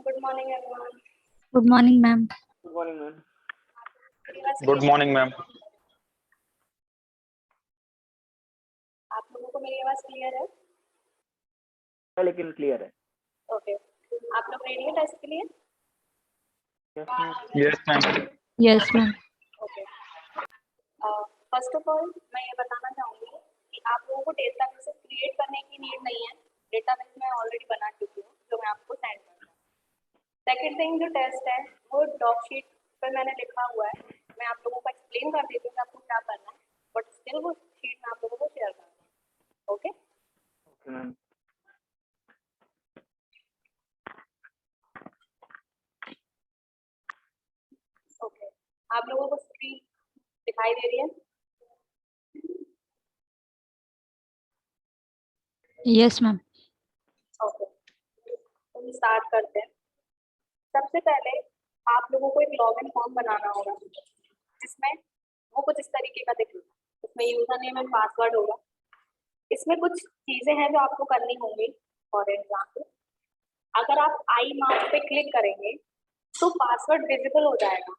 Good morning, everyone. Good morning, ma'am. Good morning, ma'am. Good morning ma'am. आप लोगों को मेरी आवाज क्लियर है? लेकिन क्लियर है। ओके, आप लोग रेडी हैं टेस्ट के लिए? Yes ma'am. Yes, ma'am. Okay, first of all मैं ये बताना चाहूंगी कि आप लोगों को डेटाबेस क्रिएट करने की नीड नहीं है। डेटाबेस मैं ऑलरेडी बना चुकी हूँ जो मैं आपको सेंड करूँगा। सेकेंड थिंग, जो टेस्ट है वो डॉक शीट पर मैंने लिखा हुआ है। मैं आप लोगों को एक्सप्लेन कर देती हूँ कि आपको क्या करना है, बट स्टिल वो शीट मैं आप लोगों को शेयर करूँगा। Okay okay ma'am. ओके, आप लोगों को स्क्रीन दिखाई दे रही है? Yes, ma'am. ओके, तो हम स्टार्ट करते हैं। सबसे पहले आप लोगों को एक लॉगिन फॉर्म बनाना होगा जिसमें वो कुछ इस तरीके का दिखेगा। इसमें यूजर नेम एंड पासवर्ड होगा। इसमें कुछ चीजें हैं जो आपको करनी होंगी। फॉर एग्जाम्पल, अगर आप आई मार्क पे क्लिक करेंगे तो पासवर्ड विजिबल हो जाएगा।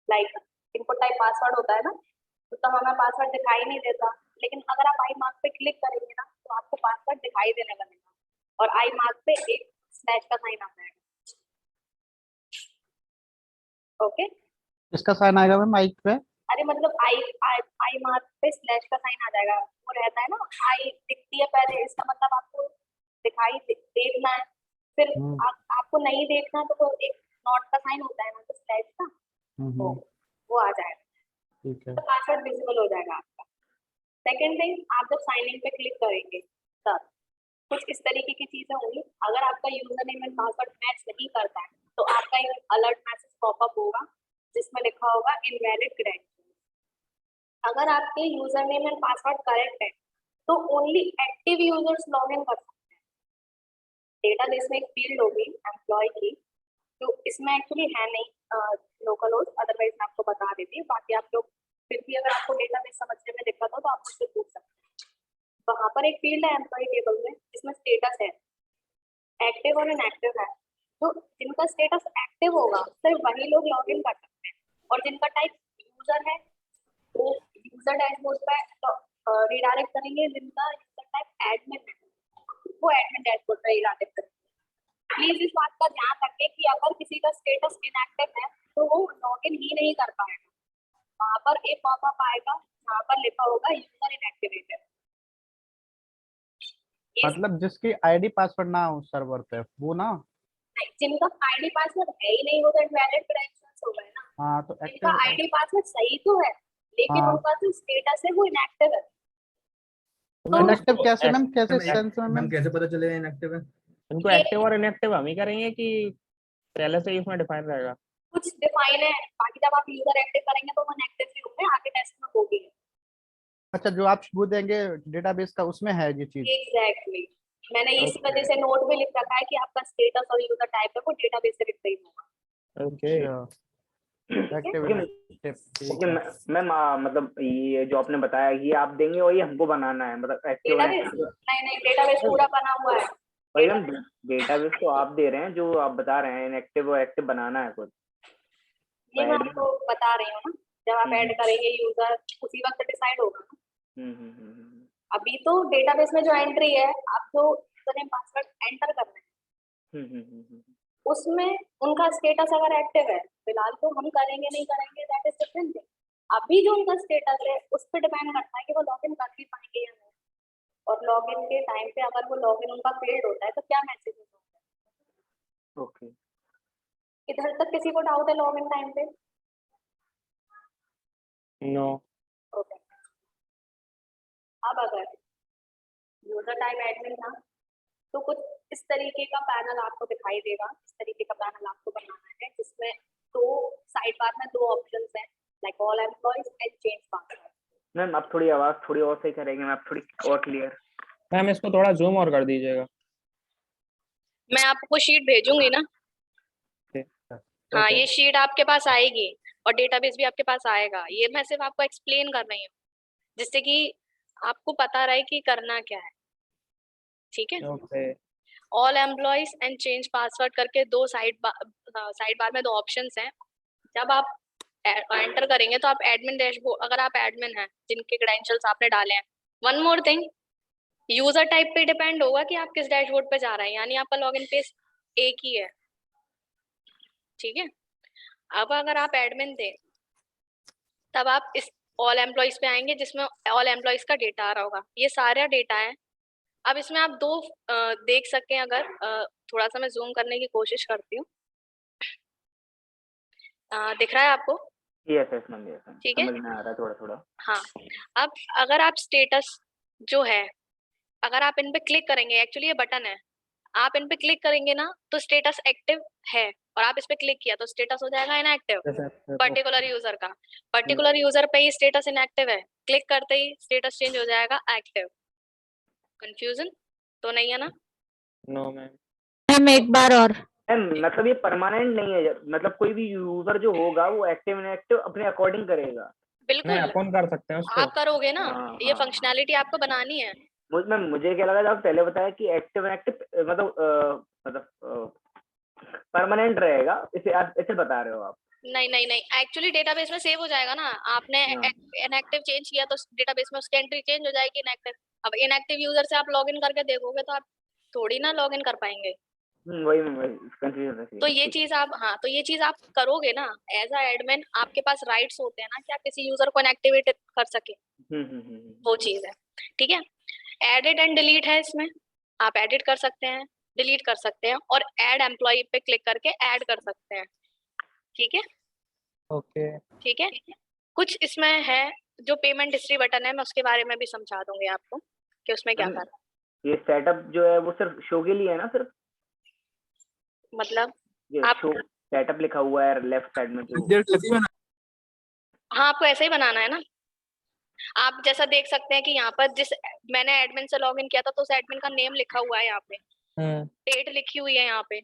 लाइक इनपुट टाइप पासवर्ड होता है ना, तो तब हमें पासवर्ड दिखाई नहीं देता, लेकिन अगर आप आई मार्क पे क्लिक करेंगे ना तो आपको पासवर्ड दिखाई देने लगेगा और आई मार्क पे एक स्लैश का साइन आ जाएगा। ओके, इसका साइन आएगा मैम माइक पे? अरे मतलब आई आई आई मार्क पे स्लैश का साइन आ जाएगा। वो रहता है ना, आई दिखती है पहले, इसका मतलब आपको देखना है। फिर आपको नहीं देखना तो वो एक नॉट का साइन होता है ना, तो स्लैश का वो आ जाएगा। ठीक है। तो पासवर्ड विजिबल हो जाएगा आपका। सेकेंड थिंग, आप जब साइन इन पे क्लिक करेंगे तब कुछ इस तरीके की चीजें होंगी। अगर आपका user name and password match नहीं करता है तो आपका एक अलर्ट मैसेज पॉपअप होगा जिसमें लिखा होगा इनवैलिड क्रेडेंशियल्स। अगर आपके user name and password correct है तो only active users log in कर सकते हैं। डेटाबेस में एक फील्ड होगी एम्प्लॉय की, तो इसमें एक्चुअली है नहीं लोकल होस्ट, अदरवाइज मैं आपको बता देती हूँ। बाकी आप लोग फिर भी अगर आपको डेटाबेस समझने में दिक्कत हो तो आप मुझसे पूछ सकते हैं। वहाँ पर एक फील्ड है एम्प्लॉय टेबल में जिसमें स्टेटस है, एक्टिव और इनएक्टिव है। तो जिनका स्टेटस एक्टिव होगा सिर्फ वही लोग लॉग इन कर सकते हैं, और जिनका टाइप यूजर है वो यूजर डैशबोर्ड पे रिडायरेक्ट करेंगे। जिनका यूजर टाइप एडमिन है वो एडमिन डैशबोर्ड पे रिडायरेक्ट करेंगे। प्लीज इस बात का ध्यान रखें कि अगर किसी का स्टेटस इनएक्टिव है तो वो लॉग इन ही नहीं कर पाएगा। वहाँ पर एक पॉपअप आएगा जहाँ पर लिखा होगा यूजर इनएक्टिवेटेड। मतलब जिसकी आईडी पासवर्ड ना हो सर्वर पे वो ना? जिनका आईडी पासवर्ड है ही नहीं वो तो इनवैलिड क्रेडेंशियल्स हो गए ना। हाँ तो जिनका एक्टिव। आईडी पासवर्ड सही तो है लेकिन हाँ। उनका जो स्टेटस है वो इनएक्टिव है। तो इनएक्टिव कैसे मैम? कैसे मैम सेंस में मैम? कैसे पता चलेगा इनएक्टिव है? इनको एक्टिव और इनएक्टिव हम ही करेंगे कि पहले से ही उसमें डिफाइन रहेगा? कुछ डिफाइन है, बाकी जब आप यूजर एक्टिव करेंगे तो वो इनएक्टिव ही होंगे, आगे टेस्ट में होगी। अच्छा, जो आप वो देंगे डेटाबेस का उसमें है ये चीज? एग्जैक्टली, मैंने इसी वजह से नोट में लिख रखा है कि आपका स्टेटस और यूजर टाइप है वो डेटाबेस से रिट्रीव होगा। ओके एक्टिव ओके ठीक है। मैम, मतलब ये जो आपने बताया ये आप देंगे और ये हमको बनाना है, मतलब एक्टिव नहीं, डेटाबेस पूरा बना हुआ है। वही मैम, डेटाबेस तो आप दे रहे हैं, जो आप बता रहे हैं इनएक्टिव और एक्टिव बनाना है खुद। ये मैं आपको बता रही हूँ ना, जब आप ऐड करेंगे यूजर उसी वक्त डिसाइड होगा। अभी तो डेटाबेस में जो एंट्री है, आप जो यूजर पासवर्ड एंटर कर रहे हैं उसमें उनका स्टेटस अगर एक्टिव है, फिलहाल तो हम करेंगे नहीं करेंगे दैट इज डिफरेंट। अभी जो उनका स्टेटस है उस पर डिपेंड करता है कि वो लॉगिन कर भी पाएंगे या नहीं। और लॉगिन के टाइम पे अगर वो लॉगिन उनका फेल्ड होता है तो क्या मैसेज होता है? ओके, इधर तक किसी को डाउट है लॉगिन टाइम पे? नो। ओके, अब अगर यूजर टाइप एडमिन था तो कुछ इस तरीके का पैनल आपको दिखाई देगा। इस तरीके का पैनल आपको बनाना है जिसमें दो साइड बार में दो ऑप्शंस हैं, like all employees and change password. Ma'am आप थोड़ी आवाज थोड़ी और सही करेंगे, मैम थोड़ी और क्लियर। मैम इसको थोड़ा जूम और कर दीजिएगा। मैं आपको शीट भेजूंगी ना। हाँ, ये शीट आपके पास आएगी और डेटाबेस भी आपके पास आएगा। ये मैं सिर्फ आपको एक्सप्लेन कर रही हूँ जिससे कि आपको पता रहे कि करना क्या है। ठीक है? Okay. All employees and change password करके दो साइड बार में दो ऑप्शंस हैं। जब आप एंटर करेंगे तो आप एडमिन डैशबोर्ड, अगर आप एडमिन हैं जिनके क्रेडेंशियल्स आपने डाले हैं, one more thing, user type पे डिपेंड होगा कि आप किस डैशबोर्ड पे जा रहे हैं, यानी आपका लॉगिन पेज एक ही है, ठीक है। अब अगर आप एडमिन थे तब आप इस ऑल एम्प्लॉइज पे आएंगे जिसमें ऑल एम्प्लॉइज का डेटा आ रहा होगा, ये सारा डेटा है। अब इसमें आप दो देख सकते हैं, अगर थोड़ा सा मैं जूम करने की कोशिश करती हूँ, दिख रहा है आपको? Yes yes ma'am, yes ma'am, ठीक है। समझ में आ रहा है थोड़ा थोड़ा। हाँ, अब अगर आप स्टेटस जो है, अगर आप इन पे क्लिक करेंगे, एक्चुअली ये बटन है, आप इन पे क्लिक करेंगे ना तो स्टेटस एक्टिव है, और आप इस पे क्लिक किया तो स्टेटस हो जाएगा इनएक्टिव पर्टिकुलर यूजर का। पर्टिकुलर यूजर पे ही स्टेटस इनएक्टिव है, क्लिक करते ही स्टेटस चेंज हो जाएगा एक्टिव। कंफ्यूजन तो नहीं है ना? No ma'am. मैम एक बार और। मैम मतलब ये परमानेंट नहीं है, मतलब कोई भी यूजर जो होगा वो एक्टिव इनएक्टिव अपने अकॉर्डिंग करेगा। नहीं, बिल्कुल अपन कर सकते हैं उसको। आप करोगे ना, हाँ, ये हाँ, फंक्शनैलिटी आपको बनानी है। मैम मुझे क्या लगा जब आप पहले बताया कि एक्टिव इनएक्टिव मतलब परमानेंट रहेगा, इसे आप ऐसे बता रहे हो आप? नहीं नहीं नहीं, एक्चुअली डेटाबेस में सेव हो जाएगा ना, आपने हाँ। इनएक्टिव चेंज किया तो डेटाबेस में उसकी एंट्री चेंज हो जाएगी इनएक्टिव। अब इनएक्टिव यूजर से आप लॉगिन करके देखोगे तो आप थोड़ी ना लॉगिन कर पाएंगे। वही वही कंफ्यूजन है। तो ये चीज आप, हाँ तो ये चीज आप करोगे ना एज अ एडमिन, आपके पास राइट्स होते हैं ना कि आप किसी यूजर को इनएक्टिवेट कर सके, वो चीज है, ठीक है। एडिट एंड डिलीट है इसमें, आप एडिट कर सकते हैं, डिलीट कर सकते हैं, और ऐड एम्प्लॉय पे क्लिक करके ऐड कर सकते हैं, ठीक है। ओके। ठीक है, कुछ इसमें है जो पेमेंट हिस्ट्री बटन है, मैं उसके बारे में भी समझा दूंगी आपको कि उसमें क्या करना है। ये सेटअप जो है वो सिर्फ शो के लिए है ना सिर्फ? मतलब ये आप, शो सेटअप लिखा हुआ है लेफ्ट साइड में जो, हाँ आपको ऐसे ही बनाना है ना। आप जैसा देख सकते हैं कि यहाँ पर जिस मैंने एडमिन से लॉगिन किया था तो उस एडमिन का नेम लिखा हुआ है, यहाँ पे डेट लिखी हुई है, यहाँ पे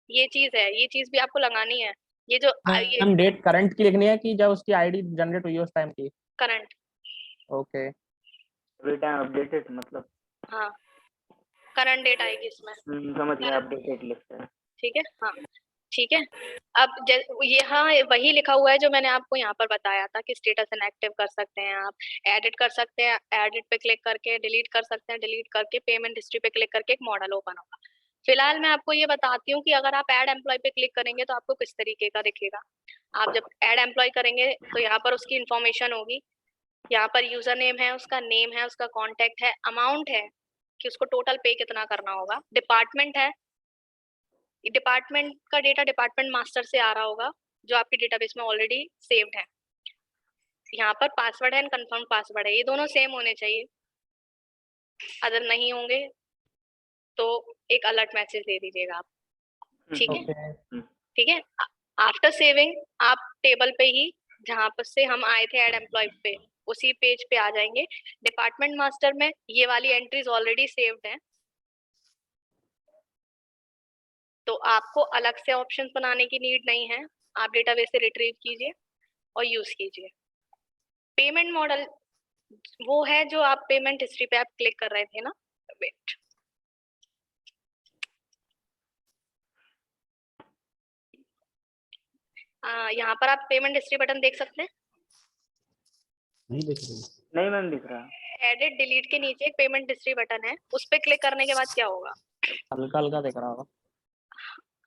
ये चीज है, ये चीज भी आपको लगानी है। ये जो ये हम डेट करंट की लिखनी है कि जब उसकी आईडी जनरेट हुई है उस टाइम की? Current. Okay. Every time updated मतलब? हाँ, करंट डेट आएगी इसमें। समझ गया, अपडेटेड लिखते हैं। ठीक है, हाँ ठीक है। अब यहाँ वही लिखा हुआ है जो मैंने आपको यहाँ पर बताया था कि स्टेटस इनएक्टिव कर सकते हैं आप, एडिट कर सकते हैं, एडिट पे क्लिक करके डिलीट कर सकते हैं, डिलीट करके पेमेंट हिस्ट्री पे क्लिक करके एक मॉडल ओपन होगा। फिलहाल मैं आपको ये बताती हूँ कि अगर आप ऐड एम्प्लॉय पे क्लिक करेंगे तो आपको किस तरीके का दिखेगा। आप जब ऐड एम्प्लॉय करेंगे तो यहाँ पर उसकी इन्फॉर्मेशन होगी, यहाँ पर यूजर नेम है, उसका नेम है, उसका कॉन्टेक्ट है, अमाउंट है कि उसको टोटल पे कितना करना होगा, डिपार्टमेंट है, डिपार्टमेंट का डेटा डिपार्टमेंट मास्टर से आ रहा होगा जो आपके डेटाबेस में ऑलरेडी सेव्ड है। यहाँ पर पासवर्ड है एंड कंफर्म पासवर्ड है, ये दोनों सेम होने चाहिए, अगर नहीं होंगे तो एक अलर्ट मैसेज दे दीजिएगा आप, ठीक है। ठीक है, आफ्टर सेविंग आप टेबल पे ही जहाँ पर से हम आए थे ऐड एम्प्लॉय पे उसी पेज पे आ जाएंगे। डिपार्टमेंट मास्टर में ये वाली एंट्रीज ऑलरेडी सेव्ड हैं, तो आपको अलग से ऑप्शंस बनाने की नीड नहीं है, आप डेटाबेस से रिट्रीव कीजिए और यूज कीजिए। पेमेंट मॉडल वो है जो आप पेमेंट हिस्ट्री पे आप क्लिक कर रहे थे ना, वेट, यहाँ पर आप पेमेंट हिस्ट्री बटन देख सकते हैं। नहीं मैम दिख रहा। एडिट डिलीट के नीचे एक पेमेंट हिस्ट्री बटन है, उस पर क्लिक करने के बाद क्या होगा? हल्का हल्का दिख रहा होगा।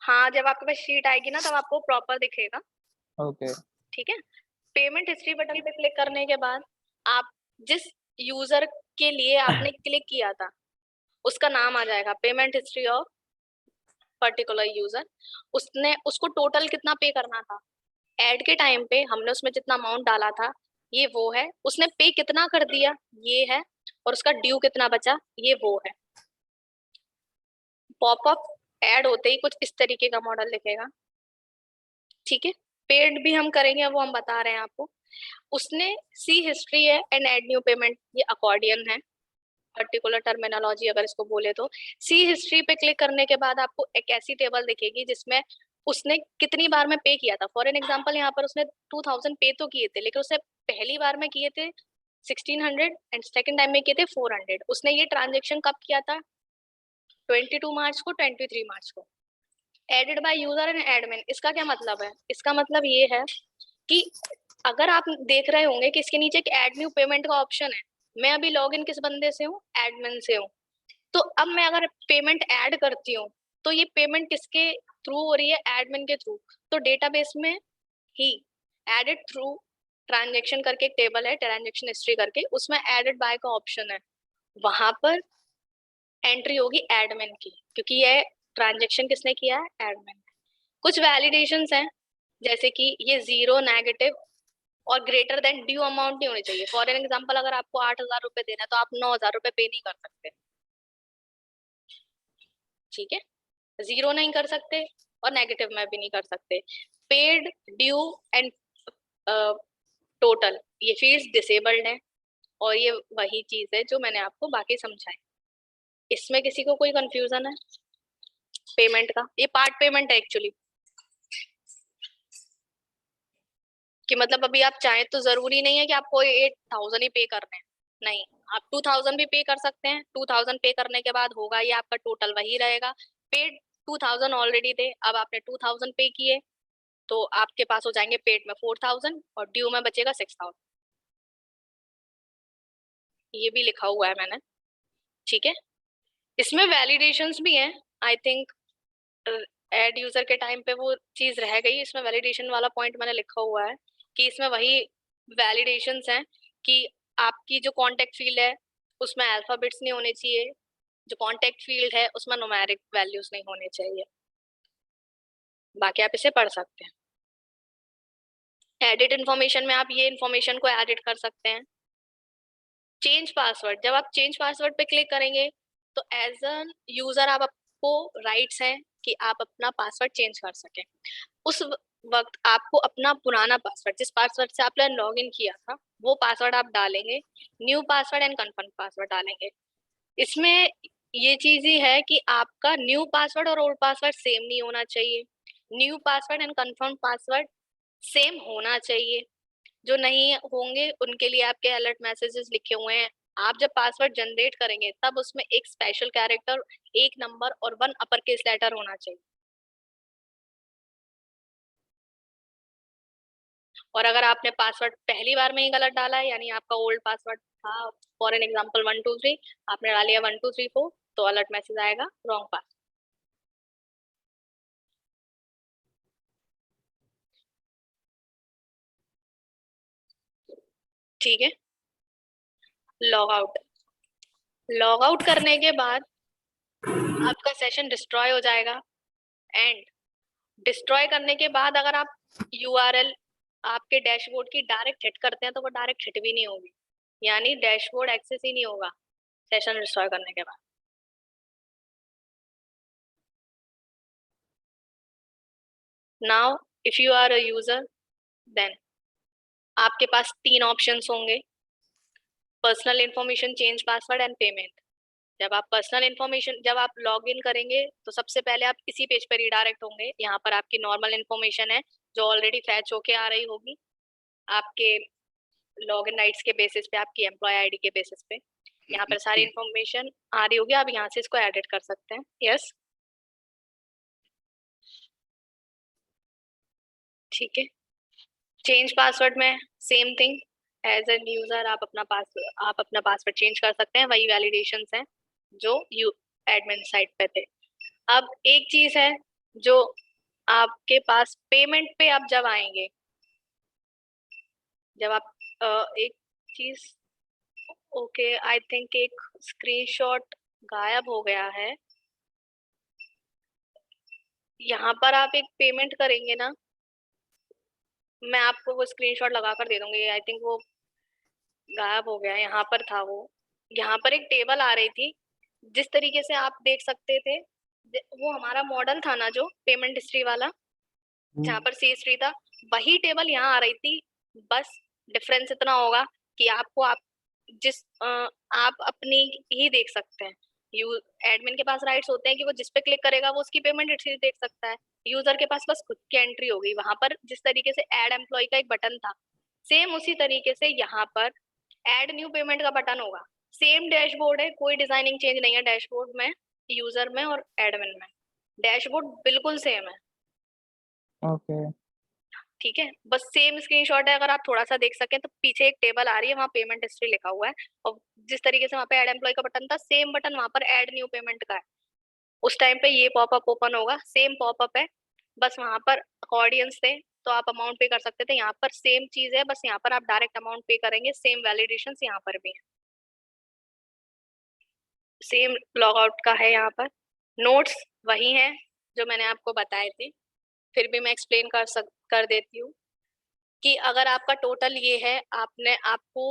हाँ, जब आपके पास शीट आएगी ना तब आपको प्रॉपर दिखेगा। ओके। ठीक है, पेमेंट हिस्ट्री बटन पे क्लिक करने के बाद आप जिस यूजर के लिए आपने क्लिक किया था उसका नाम आ जाएगा, payment history of particular user, उसने उसको टोटल कितना पे करना था ऐड के टाइम पे, हमने उसमें जितना अमाउंट डाला था ये वो है, उसने पे कितना कर दिया ये है, और उसका ड्यू कितना बचा ये वो है। पॉपअप ऐड होते ही कुछ इस तरीके का मॉडल दिखेगा, ठीक है। पेड भी हम करेंगे वो हम बता रहे हैं आपको। उसने सी हिस्ट्री है एंड ऐड न्यू पेमेंट, ये अकॉर्डियन है पर्टिकुलर टर्मिनोलॉजी अगर इसको बोले तो। सी हिस्ट्री पे क्लिक करने के बाद आपको एक ऐसी टेबल दिखेगी जिसमें उसने कितनी बार में पे किया था। फॉर एन एग्जांपल यहाँ पर उसने 2000 पे तो किए थे, लेकिन उसने पहली बार में किए थे 1600 एंड सेकंड टाइम में किए थे 400। उसने ये ट्रांजेक्शन कब किया था? 22 मार्च को, 23 मार्च को। Added by user and admin, इसका क्या मतलब है? इसका मतलब ये है कि अगर आप देख रहे होंगे कि इसके नीचे एक ऐड न्यू पेमेंट का ऑप्शन है, मैं अभी लॉगिन किस बंदे से हूँ? एडमिन से हूँ। तो अब मैं अगर पेमेंट ऐड करती हूँ तो ये पेमेंट किसके थ्रू हो रही है? एडमिन के थ्रू। तो डेटाबेस में ही एडेड थ्रू ट्रांजेक्शन करके एक टेबल है, ट्रांजेक्शन हिस्ट्री करके, उसमें एडेड बाय का ऑप्शन है, वहां पर एंट्री होगी एडमिन की, क्योंकि ये ट्रांजेक्शन किसने किया है? एडमिन। कुछ वैलिडेशंस हैं, जैसे कि ये 0, नेगेटिव और ग्रेटर देन ड्यू अमाउंट नहीं होनी चाहिए। फॉर एन एग्जाम्पल, अगर आपको 8,000 रुपए देना है तो आप 9,000 रुपए पे नहीं कर सकते, ठीक है? 0 नहीं कर सकते और नेगेटिव में भी नहीं कर सकते। पेड, ड्यू एंड टोटल, ये फील्ड्स डिसेबल्ड है, और ये वही चीज है जो मैंने आपको बाकी समझाई। इसमें किसी को कोई कंफ्यूजन है पेमेंट का? ये पार्ट पेमेंट है एक्चुअली, कि मतलब अभी आप चाहें तो जरूरी नहीं है कि आपको 8,000 ही पे करने हैं, नहीं, आप 2,000 भी पे कर सकते हैं। 2,000 पे करने के बाद होगा ये आपका टोटल वही रहेगा। पेड 2,000 ऑलरेडी थे, अब आपने 2,000 पे किए तो आपके पास हो जाएंगे पेड में 4,000 और ड्यू में बचेगा 6,000। ये भी लिखा हुआ है मैंने, ठीक है? इसमें वैलिडेशंस भी हैं, आई थिंक एड यूजर के टाइम पे वो चीज रह गई। इसमें वैलिडेशन वाला पॉइंट मैंने लिखा हुआ है कि इसमें वही वैलिडेशंस हैं कि आपकी जो कॉन्टेक्ट फील्ड है उसमें अल्फाबेट्स नहीं होने चाहिए, जो कॉन्टेक्ट फील्ड है उसमें न्यूमेरिक वैल्यूज नहीं होने चाहिए। बाकी आप इसे पढ़ सकते हैं। एडिट इन्फॉर्मेशन में आप ये इन्फॉर्मेशन को एडिट कर सकते हैं। चेंज पासवर्ड, जब आप चेंज पासवर्ड पे क्लिक करेंगे तो एज एन यूजर आपको राइट्स हैं कि आप अपना पासवर्ड चेंज कर सकें। उस वक्त आपको अपना पुराना पासवर्ड, जिस पासवर्ड से आपने लॉग इन किया था, वो पासवर्ड आप डालेंगे, new password and confirm password डालेंगे। इसमें ये चीज ही है कि आपका न्यू पासवर्ड और ओल्ड पासवर्ड सेम नहीं होना चाहिए। New password and confirm password same होना चाहिए। जो नहीं होंगे उनके लिए आपके अलर्ट मैसेजेस लिखे हुए हैं। आप जब पासवर्ड जनरेट करेंगे तब उसमें एक स्पेशल कैरेक्टर, एक नंबर और 1 अपर केस लेटर होना चाहिए। और अगर आपने पासवर्ड पहली बार में ही गलत डाला है, यानी आपका ओल्ड पासवर्ड था फॉर एन एग्जांपल 1 2 3, आपने डाल लिया 1 2 3 4, तो अलर्ट मैसेज आएगा रॉन्ग पासवर्ड। ठीक है? लॉग आउट, लॉग आउट करने के बाद आपका सेशन डिस्ट्रॉय हो जाएगा। एंड डिस्ट्रॉय करने के बाद अगर आप यूआरएल आपके डैशबोर्ड की डायरेक्ट हिट करते हैं तो वो डायरेक्ट हिट भी नहीं होगी, यानी डैशबोर्ड एक्सेस ही नहीं होगा सेशन डिस्ट्रॉय करने के बाद। Now if you are a user, then आपके पास 3 ऑप्शंस होंगे, personal information, change password and payment. जब आप पर्सनल इंफॉर्मेशन, जब आप लॉग इन करेंगे तो सबसे पहले आप इसी पेज पर रिडायरेक्ट होंगे। यहाँ पर आपकी नॉर्मल इंफॉर्मेशन है जो ऑलरेडी फैच होके आ रही होगी आपके लॉगिन राइट्स के बेसिस पे, आपकी एम्प्लॉय आईडी के बेसिस पे। यहाँ पर सारी इंफॉर्मेशन आ रही होगी, आप यहाँ से इसको एडिट कर सकते हैं। यस, ठीक है। चेंज पासवर्ड में same thing, as an user आप अपना पासवर्ड चेंज कर सकते हैं, वही वैलिडेशंस हैं जो यू एडमिन साइट पे थे। अब एक चीज है जो आपके पास पेमेंट पे आप जब आएंगे, जब आप एक चीज, ओके आई थिंक एक स्क्रीनशॉट गायब हो गया है। यहाँ पर आप एक पेमेंट करेंगे ना, मैं आपको वो स्क्रीनशॉट लगा कर दे दूंगी। आई थिंक वो गायब हो गया, यहाँ पर था वो। यहाँ पर एक टेबल आ रही थी, जिस तरीके से आप देख सकते थे, वो हमारा मॉडल था ना जो पेमेंट हिस्ट्री वाला, जहाँ पर सी हिस्ट्री था, वही टेबल यहाँ आ रही थी। बस डिफरेंस इतना होगा कि आपको आप अपनी ही देख सकते हैं। एडमिन के पास राइट्स होते हैं कि वो जिस पे क्लिक करेगा वो उसकी पेमेंट हिस्ट्री देख सकता है। यूजर के पास बस खुद की एंट्री होगी। वहां पर जिस तरीके से ऐड एम्प्लॉय का एक बटन था, सेम उसी तरीके से यहाँ पर ऐड न्यू पेमेंट का बटन होगा। सेम डैशबोर्ड है, कोई डिजाइनिंग चेंज नहीं है डैशबोर्ड में। यूजर में और एडमिन में। डैशबोर्ड बिल्कुल सेम है, ओके। ठीक है, बस सेम स्क्रीनशॉट है। अगर आप थोड़ा सा देख सकें तो पीछे एक टेबल आ रही है, वहाँ पेमेंट हिस्ट्री लिखा हुआ है, और जिस तरीके से वहाँ पे ऐड एम्प्लॉय का बटन था, सेम बटन वहाँ पर ऐड न्यू पेमेंट का है। उस टाइम पे ये पॉपअप ओपन होगा, सेम पॉपअप है, बस वहाँ पर अकॉर्डियंस थे तो आप अमाउंट पे कर सकते थे, यहाँ पर सेम चीज है, बस यहाँ पर आप डायरेक्ट अमाउंट पे करेंगे। सेम वैलिडेशन यहाँ पर भी है, सेम लॉग आउट का है। यहाँ पर नोट्स वही हैं जो मैंने आपको बताए थे, फिर भी मैं एक्सप्लेन कर देती हूँ कि अगर आपका टोटल ये है, आपने आपको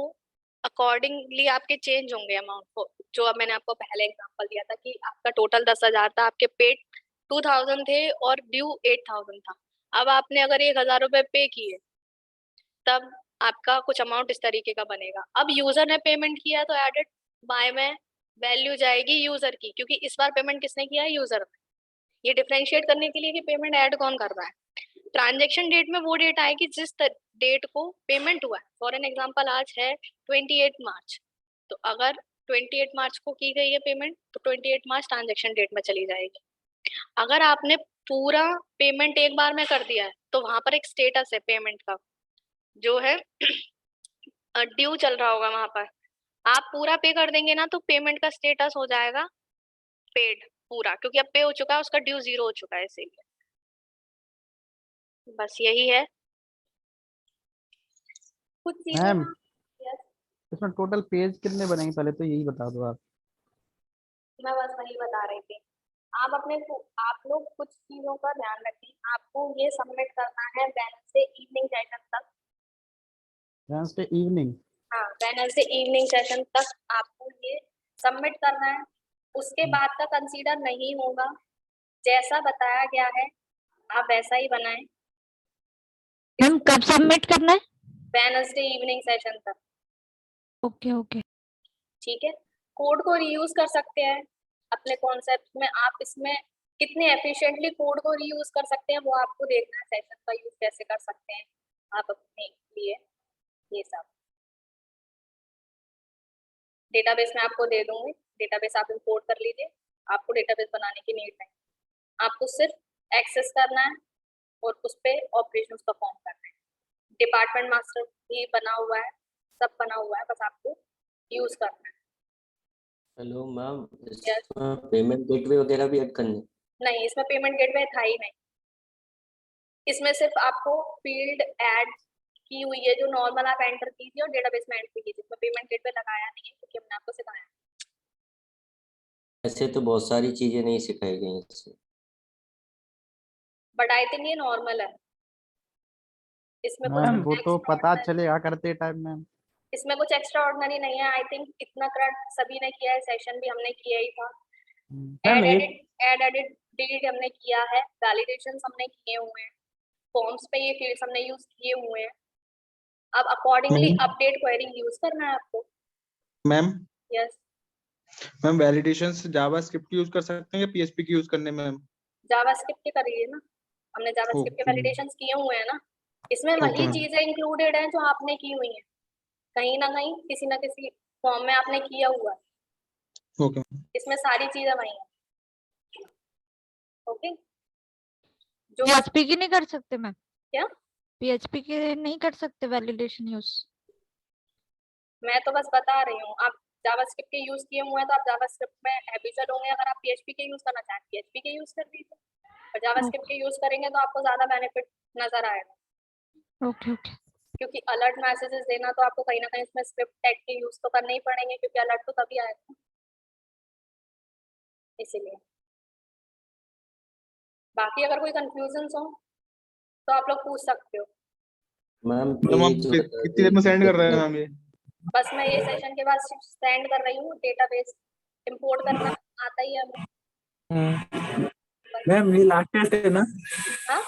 अकॉर्डिंगली आपके चेंज होंगे अमाउंट को। जो अब मैंने आपको पहले एग्जांपल दिया था कि आपका टोटल 10,000 था, आपके पेड 2,000 थे और ड्यू 8,000 था। अब आपने अगर 1,000 रुपए पे किए, तब आपका कुछ अमाउंट इस तरीके का बनेगा। अब यूजर ने पेमेंट किया तो एडेड बाय में वैल्यू जाएगी यूजर की, क्योंकि इस बार पेमेंट किसने किया है, यूजर ने। ये डिफरेंशिएट करने के लिए कि पेमेंट ऐड कौन कर रहा है। ट्रांजेक्शन डेट में वो डेट आएगी जिस डेट को पेमेंट हुआ है। फॉर एन एग्जांपल आज है 28 मार्च, तो अगर 28 मार्च को की गई है पेमेंट, तो 28 मार्च ट्रांजेक्शन डेट में चली जाएगी। अगर आपने पूरा पेमेंट एक बार में कर दिया है, तो वहां पर एक स्टेटस है पेमेंट का, जो है ड्यू चल रहा होगा वहां पर। आप पूरा पे कर देंगे ना, तो पेमेंट का स्टेटस हो जाएगा पेड पूरा, क्योंकि अब पे हो चुका है, उसका ड्यू 0 हो चुका है, इसीलिए बस यही है कुछ चीजें। मैम यस, इसमें टोटल पेज कितने बनेंगे, पहले तो यही बता दो आप। मैं बस वही बता रही थी। आप लोग कुछ चीजों का ध्यान रखें। आपको ये सबमिट करना है वेडनेसडे इवनिंग सेशन तक। Wednesday evening. हाँ, वेडनेसडे इवनिंग सेशन तक आपको ये सबमिट करना है। उसके बाद का कंसीडर नहीं होगा। जैसा बताया गया है आप वैसा ही बनाएं। मैम कब सबमिट करना है? वेडनेसडे इवनिंग सेशन तक, ओके ओके। ठीक है। कोड को रीयूज कर सकते हैं अपने कॉन्सेप्ट में। आप इसमें कितने एफिशिएंटली कोड को रीयूज कर सकते हैं वो आपको देखना है। सेशन का यूज कैसे कर सकते हैं आप अपने लिए, ये सब डेटाबेस में आपको दे दूंगी। डेटाबेस आप इंपोर्ट कर लीजिए, आपको डेटाबेस बनाने की नीड नहीं। आपको सिर्फ एक्सेस करना है और उस पर ऑपरेशंस परफॉर्म करना है। डिपार्टमेंट मास्टर भी बना हुआ है, सब बना हुआ है, बस आपको यूज करना है। Hello ma'am, Yes. इसमें पेमेंट गेटवे वगैरह भी ऐड करनी? नहीं, इसमें पेमेंट गेटवे था ही नहीं। इसमें सिर्फ आपको फील्ड ऐड की हुई है जो नॉर्मल आप एंटर कीजिए और डेटाबेस में एंट्री कीजिए। इसमें पेमेंट गेटवे लगाया नहीं है क्योंकि हमने आपको सिखाया। ऐसे तो बहुत सारी चीजें नहीं सिखाई गई इससे। बट आई थिंक ये नॉर्मल है। इसमें कुछ मैम वो तो पता extraordinary- चलेगा करते टाइम मैम। इसमें कुछ एक्स्ट्रा ऑर्डिनरी नहीं है। आई थिंक इतना क्रैक सभी ने किया है, सेशन भी हमने किया ही था। मैम एड एडिट डिलीट हमने किया है, वैलिडेशंस हमने किए हुए हैं, फॉर्म्स पे ये फील्ड्स हमने यूज किए हुए हैं। अब अकॉर्डिंगली अपडेट क्वेरी यूज करना है आपको। Ma'am yes, ma'am validations JavaScript use कर सकते हैं या पीएचपी की यूज करने में मैम? जावास्क्रिप्ट के करिए ना, हमने जावास्क्रिप्ट के ओके वैलिडेशंस किए हुए हैं ना। इसमें ओके वही मैम चीजें इंक्लूडेड हैं जो आपने की हुई हैं, कहीं ना कहीं किसी ना किसी फॉर्म में आपने किया हुआ है। ओके इसमें सारी चीजें वही हैं। ओके, जो पीएचपी की नहीं कर सकते मैम? क्या, पीएचपी के नहीं कर सकते वैलिडेशन यूज? मैं तो बस बता रही हूँ। आप जावास्क्रिप्ट के यूज किए हुए हैं तो आप जावास्क्रिप्ट में हैबिचुअल होंगे। अगर आप पीएचपी के यूज करना चाहें पीएचपी के यूज कर दीजिए, और जावास्क्रिप्ट के यूज करेंगे तो आपको ज्यादा बेनिफिट नजर आएगा। Okay okay. क्योंकि अलर्ट मैसेजेस देना तो आपको कहीं ना कहीं इसमें स्क्रिप्ट टैग के यूज तो करने ही पड़ेंगे, क्योंकि अलर्ट तो तभी आएगा, इसीलिए। बाकी अगर कोई कंफ्यूजन हो तो आप लोग पूछ सकते हो। मैम मैम आप पेज बता कितनी देर में दीजिए सेंड कर रहे हैं कितने? मैम ये? बस मैं ये सेशन के बाद सेंड कर रही हूँ। डेटाबेस इंपोर्ट करना आता ही है हमें। मैम ये लास्ट टेस्ट है ना? हाँ,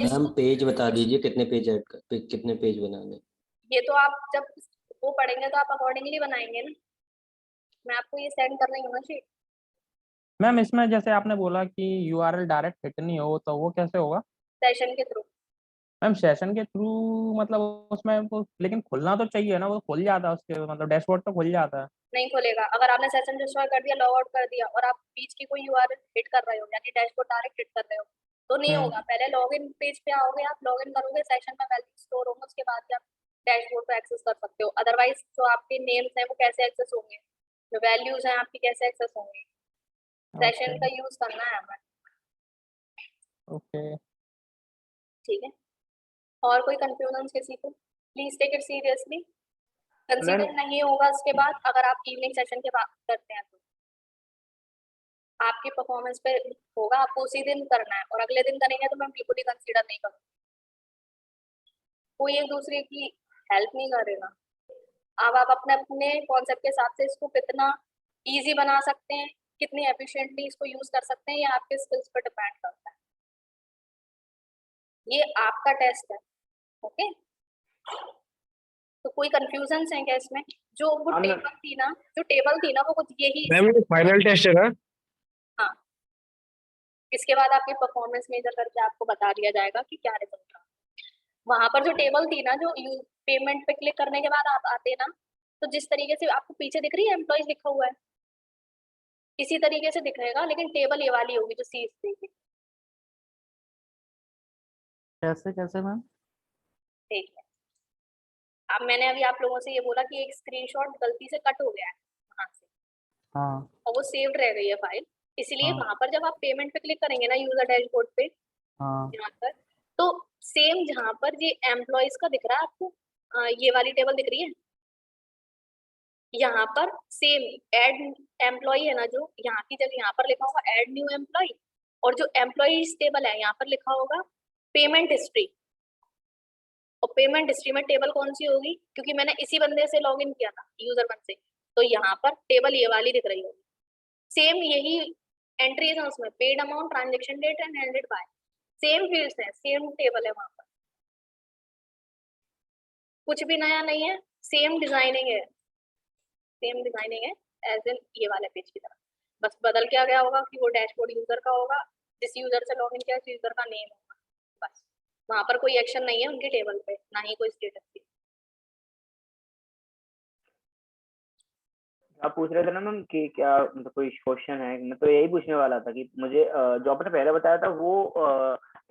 मैम पेज बता दीजिए कितने पेज ऐड कर, कितने पेज बनाने? ये तो आप जब वो पढ़ेंगे तो आप अकॉर्डिंगली बनाएंगे ना। मैं आपको ये सेंड कर रही हूँ ना शीट, मैम इसमें जैसे आपने बोला कि यूआरएल डायरेक्ट हिट नहीं हो, तो वो कैसे होगा? सेशन के थ्रू। मैम सेशन के थ्रू मतलब उसमें वो लेकिन खुलना तो चाहिए ना, वो खुल जाता है उसके मतलब डैशबोर्ड तो खुल जाता है। नहीं खुलेगा। अगर आपने सेशन डिस्ट्रॉय कर दिया, लॉग आउट कर दिया और आप बीच की कोई यूआरएल हिट कर रहे हो यानी डैशबोर्ड डायरेक्ट हिट कर रहे हो तो नहीं होगा। पहले लॉगिन पेज पे आओगे, आप लॉगिन करोगे, सेशन में वैल्यू स्टोर होंगे, उसके बाद ही आप डैशबोर्ड को एक्सेस कर सकते हो। अदरवाइज जो आपके नेम्स हैं वो कैसे एक्सेस होंगे, जो वैल्यूज हैं आपकी कैसे एक्सेस होंगी। सेशन का यूज करना है हमें। ओके ठीक है, और कोई कंफ्यूजन किसी को, please take it seriously. Consider नहीं होगा उसके बाद अगर आप इवनिंग सेशन के बाद करते हैं तो आपकी परफॉर्मेंस पे होगा, आपको उसी दिन करना है और अगले दिन करेंगे तो मैं बिल्कुल ही कंसीडर नहीं करूँगी। कोई एक दूसरे की हेल्प नहीं करेगा। अब आप अपने अपने कॉन्सेप्ट के हिसाब से इसको कितना इजी बना सकते हैं, कितनी एफिशिएंटली इसको यूज कर सकते हैं, ये आपके स्किल्स पर डिपेंड करता है। ये आपका टेस्ट है। ओके, तो कोई कंफ्यूजन है क्या इसमें? जो वो टेबल थी ना वो कुछ यही। मैम ये फाइनल टेस्ट है ना? हाँ, इसके बाद आपकी परफॉर्मेंस मेजर करके आपको बता दिया जाएगा कि क्या रिजल्ट रहा। वहां पर जो टेबल थी ना, जो पेमेंट पे क्लिक करने के बाद आप आते ना, तो जिस तरीके से आपको पीछे दिख रही है एम्प्लॉइज लिखा हुआ है, इसी तरीके से दिखेगा, लेकिन टेबल ये वाली होगी जो सी थी। कैसे कैसे मैम? ठीक है, अब मैंने अभी आप लोगों से ये बोला कि एक स्क्रीनशॉट गलती से कट हो गया है वहां से हाँ और वो सेव्ड रह गई है फाइल, इसलिए हाँ वहां पर जब आप पेमेंट पे क्लिक करेंगे ना यूजर डैशबोर्ड पे हाँ यहाँ पर, तो सेम जहाँ पर ये एम्प्लॉइज का दिख रहा है आपको, ये वाली टेबल दिख रही है, यहाँ पर सेम एड एम्प्लॉय है ना, जो यहाँ की जगह यहाँ पर लिखा होगा एड न्यू एम्प्लॉय, और जो एम्प्लॉइज टेबल है यहाँ पर लिखा होगा पेमेंट हिस्ट्री। और पेमेंट हिस्ट्री में टेबल कौन सी होगी, क्योंकि मैंने इसी बंदे से लॉगिन किया था यूजर वन से, तो यहाँ पर टेबल ये वाली दिख रही होगी। सेम यही एंट्रीज है उसमें, paid amount, transaction date and handled by, same fields है, सेम टेबल है वहां पर, कुछ भी नया नहीं है, सेम डिजाइनिंग है, सेम डिजाइनिंग है एज इन ये वाले पेज की तरह। बस बदल क्या गया होगा कि वो डैशबोर्ड यूजर का होगा, जिस यूजर से लॉगिन किया उस यूजर का नेम होगा, बस वहां पर कोई एक्शन नहीं है उनकी टेबल पे, ना ही कोई स्टेटस की। आप पूछ रहे थे ना मैम कि क्या मतलब कोई क्वेश्चन है? मैं तो यही पूछने वाला था कि मुझे जो आपने पहले बताया था वो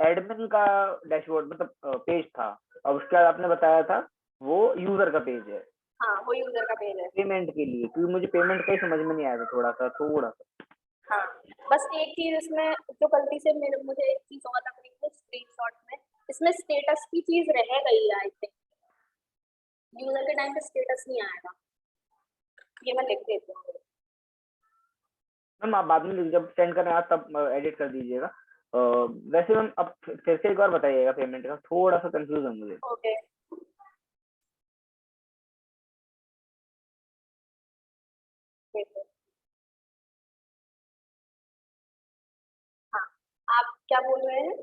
एडमिन का डैशबोर्ड मतलब पेज था, और उसके बाद आपने बताया था वो यूजर का पेज है हाँ, वो यूजर का पेज है। पेमेंट के लिए, क्योंकि मुझे पेमेंट का ही समझ में नहीं आया था थोड़ा सा। हाँ, बस एक चीज इसमें जो गलती से मुझे एक चीज और लग रही है स्क्रीनशॉट में, इसमें स्टेटस की चीज रह गई है। आई थिंक यूजर के टाइम पे स्टेटस नहीं आएगा, ये मैं लिख देती हूँ। मैम आप बाद में जब सेंड करें आप तब एडिट कर दीजिएगा। वैसे मैम अब फिर से एक बार बताइएगा, पेमेंट का थोड़ा सा कंफ्यूज है मुझे। ओके, हाँ, आप क्या बोल रहे हैं?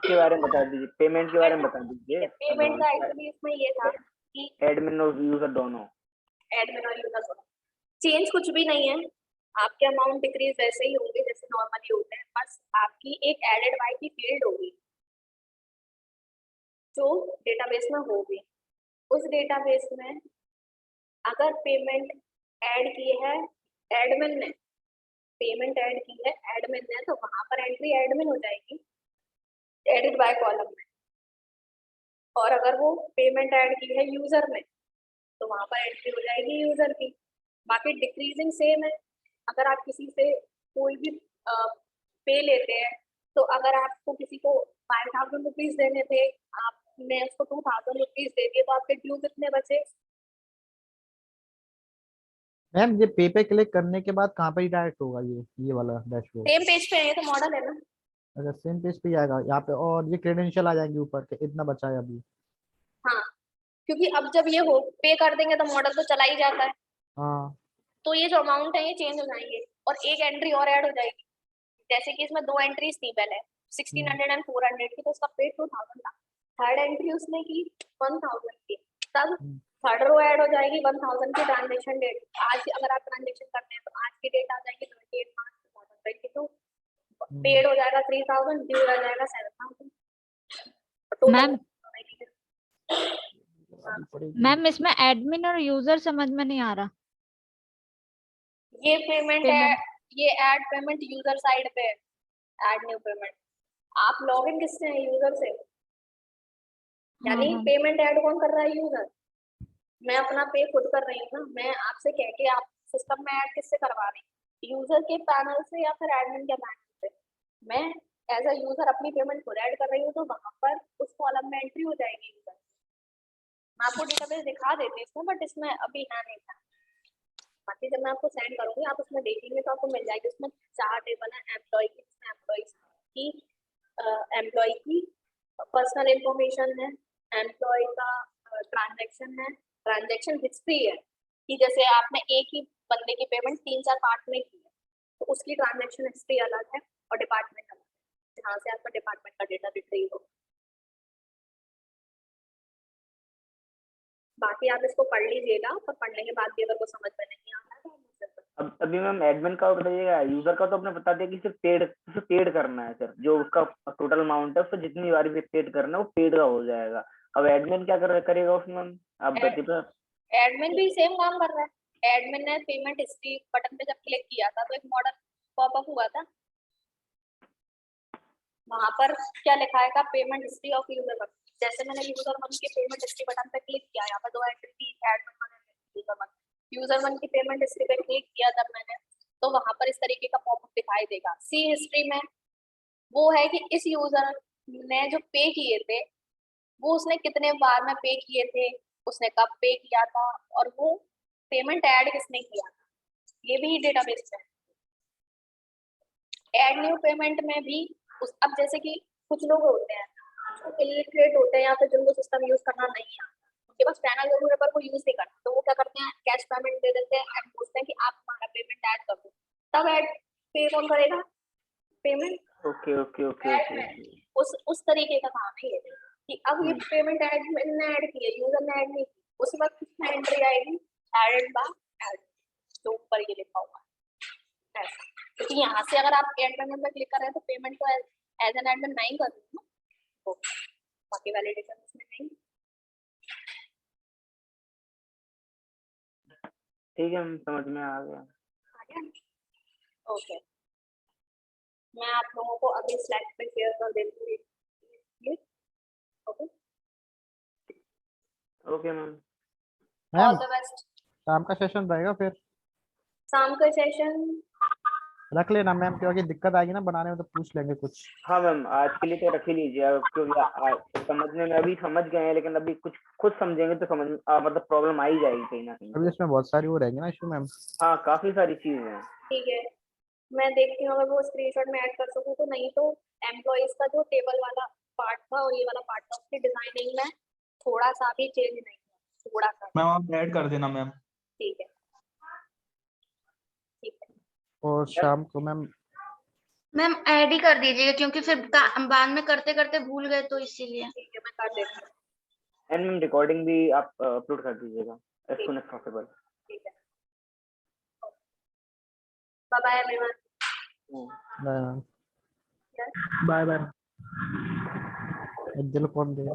के बारे में बता दीजिए, पेमेंट के बारे में बता दीजिए। पेमेंट का एक्चुअली इसमें ये था कि एडमिन और यूजर दोनों। एडमिन और यूजर दोनों चेंज कुछ भी नहीं है, आपके अमाउंट डिक्रीज वैसे ही होंगे जैसे नॉर्मली होते हैं, बस आपकी एक एडेड बाय की फील्ड होगी जो डेटाबेस में होगी। उस डेटाबेस में अगर पेमेंट ऐड की है एडमिन ने, पेमेंट ऐड की है एडमिन ने, तो वहां पर एंट्री एडमिन हो जाएगी एडिट बाय कॉलम में, और अगर वो पेमेंट ऐड की है यूजर ने तो वहां पर एंट्री हो जाएगी यूजर की। बाकी डिक्रीजिंग सेम है। अगर आप किसी से कोई भी पे लेते हैं, तो अगर आपको किसी को 5000 रुपीज देने थे, आपने उसको 2000 रुपीज दे दिए, तो आपके ड्यू कितने बचे? मैम ये पे क्लिक करने के बाद कहाँ पे डायरेक्ट होगा ये वाला डैशबोर्ड? सेम पेज पे है, ये तो मॉडल है ना। अच्छा सेम पेज पे ही आएगा यहाँ पे, और ये क्रेडेंशियल आ जाएंगे ऊपर के इतना बचा है अभी। हाँ, क्योंकि अब जब ये हो पे कर देंगे तो मॉडल तो चला ही जाता है, हाँ तो ये जो अमाउंट है ये चेंज हो जाएंगे और एक एंट्री और ऐड हो जाएगी। जैसे कि इसमें 2 एंट्रीज थी पहले, 1600 एंड 400 की, तो उसका पे 2000 था। थर्ड एंट्री उसने की 1000 की, तब थर्ड रो ऐड हो जाएगी 1000 की ट्रांजेक्शन डेट। आज अगर आप ट्रांजेक्शन करते हैं तो आज की डेट आ जाएगी 28 मार्च 2022, पेड हो जाएगा 3000, ड्यू रह जाएगा 7000। मैम मैम इसमें एडमिन और यूजर समझ में नहीं आ रहा। ये पेमेंट है, Payment. ये ऐड पेमेंट यूजर साइड पे है, ऐड न्यू पेमेंट। आप लॉगिन किससे हैं? यूजर से, यानी हाँ। पेमेंट ऐड कौन कर रहा है? यूजर। मैं अपना पे खुद कर रही हूँ ना, मैं आपसे कह के आप सिस्टम में ऐड किससे करवा रही हूँ? यूजर के पैनल से या फिर एडमिन के पैनल से। मैं एज अ यूजर अपनी पेमेंट खुद ऐड कर रही हूँ, तो वहां पर उस कॉलम में एंट्री हो जाएगी यूजर। मैं आपको डेटाबेस दिखा देती हूँ इसमें, बट इसमें अभी है नहीं था। बाकी जब मैं आपको सेंड करूंगी आप उसमें देखेंगे तो आपको मिल जाएगी। उसमें 4 टेबल है एम्प्लॉय की, एम्प्लॉय की पर्सनल इंफॉर्मेशन है, एम्प्लॉय का ट्रांजैक्शन है, ट्रांजैक्शन हिस्ट्री है कि जैसे आपने एक ही बंदे की पेमेंट 3-4 पार्ट में की है तो उसकी ट्रांजैक्शन हिस्ट्री अलग है और डिपार्टमेंट अलग है, जहाँ से आपका डिपार्टमेंट का डेटा रिट्रीव हो। बाकी आप इसको पढ़ लीजिएगा, पर पढ़ने के बाद भी अगर कुछ समझ में नहीं आता है तो आप मुझसे पूछिए। अब अभी मैम एडमिन का बताइएगा, यूजर का तो आपने बता दिया कि सिर्फ पेड करना है सर, जो उसका टोटल अमाउंट है उसको जितनी बार भी पेड करना है वो पेड का हो जाएगा। अब एडमिन क्या करेगा उसमें मैम, आप बताइए। एडमिन भी सेम काम कर रहा है। एडमिन ने पेमेंट हिस्ट्री बटन पे जब क्लिक किया था तो एक मॉडल पॉपअप हुआ था, वहां पर क्या लिखा है? Payment history of user one. जैसे मैंने यूजर वन की पेमेंट हिस्ट्री बटन पे क्लिक किया, यहाँ पर 2 एंट्री थी, एडमिन वन, यूजर वन की पेमेंट हिस्ट्री पे क्लिक किया जब मैंने, तो वहां पर इस तरीके का पॉपअप दिखाई देगा। सी हिस्ट्री में वो है कि इस यूजर ने जो पे किए थे वो उसने कितने बार में पे किए थे, उसने कब पे किया था, और वो पेमेंट ऐड किसने किया था, ये भी डेटाबेस में है। ऐड न्यू पेमेंट में भी अब जैसे कि कुछ लोग होते हैं जो इलिटरेट होते हैं या फिर जिनको सिस्टम यूज करना नहीं आता, उनके पास पैनल जरूर है पर वो यूज नहीं करते, तो वो क्या करते हैं? कैश पेमेंट दे देते हैं एंड पूछते हैं कि आप हमारा पेमेंट ऐड कर दो। तब ऐड पे कौन करेगा? Payment. Okay okay okay okay. उस तरीके का काम है ये कि अब ये पेमेंट एडमिन ने ऐड की है, यूजर ने ऐड नहीं की, उस वक्त किसमें एंट्री आएगी? एडेड बाय एड, जो ऊपर ये लिखा हुआ है ऐसा। क्योंकि यहाँ से अगर आप एड पेमेंट पे क्लिक कर रहे हैं तो पेमेंट तो एज एन एडमिन नहीं कर रही हूँ ना, तो बाकी वैलिडेशन इसमें नहीं। ठीक है, समझ में आ गया। ओके, मैं आप लोगों को अभी स्लाइड पे शेयर कर देती हूँ। Okay okay ma'am. All ma'am the best. शाम का सेशन रहेगा फिर, शाम का सेशन रख लेना मैम, क्योंकि दिक्कत आएगी ना बनाने में तो पूछ लेंगे कुछ। हाँ मैम, आज के लिए तो रख ही लीजिए, क्योंकि समझने में अभी समझ गए हैं, लेकिन अभी कुछ खुद समझेंगे तो मतलब प्रॉब्लम आ ही जाएगी कहीं ना कहीं। अभी इसमें बहुत सारी वो रहेंगी ना इशू मैम। हाँ, काफी सारी चीजें हैं। ठीक है, मैं देखती हूँ अगर वो स्क्रीनशॉट में ऐड कर सकूँ तो, नहीं तो एम्प्लॉइज का जो टेबल वाला पार्ट था और ये वाला पार्ट था उसकी डिजाइनिंग में थोड़ा सा भी चेंज नहीं है, थोड़ा सा। मैम आप ऐड कर देना मैम। ठीक है ठीक है। और शाम को मैम मैम ऐड ही कर दीजिएगा, क्योंकि फिर बाद में करते करते भूल गए तो इसीलिए। ठीक है, मैं कर देती हूँ। एंड मैम रिकॉर्डिंग भी आप अपलोड कर दीजिएगा एज सून एज पॉसिबल। ठीक है, bye bye everyone. Ma'am bye bye. दिल कौन देगा।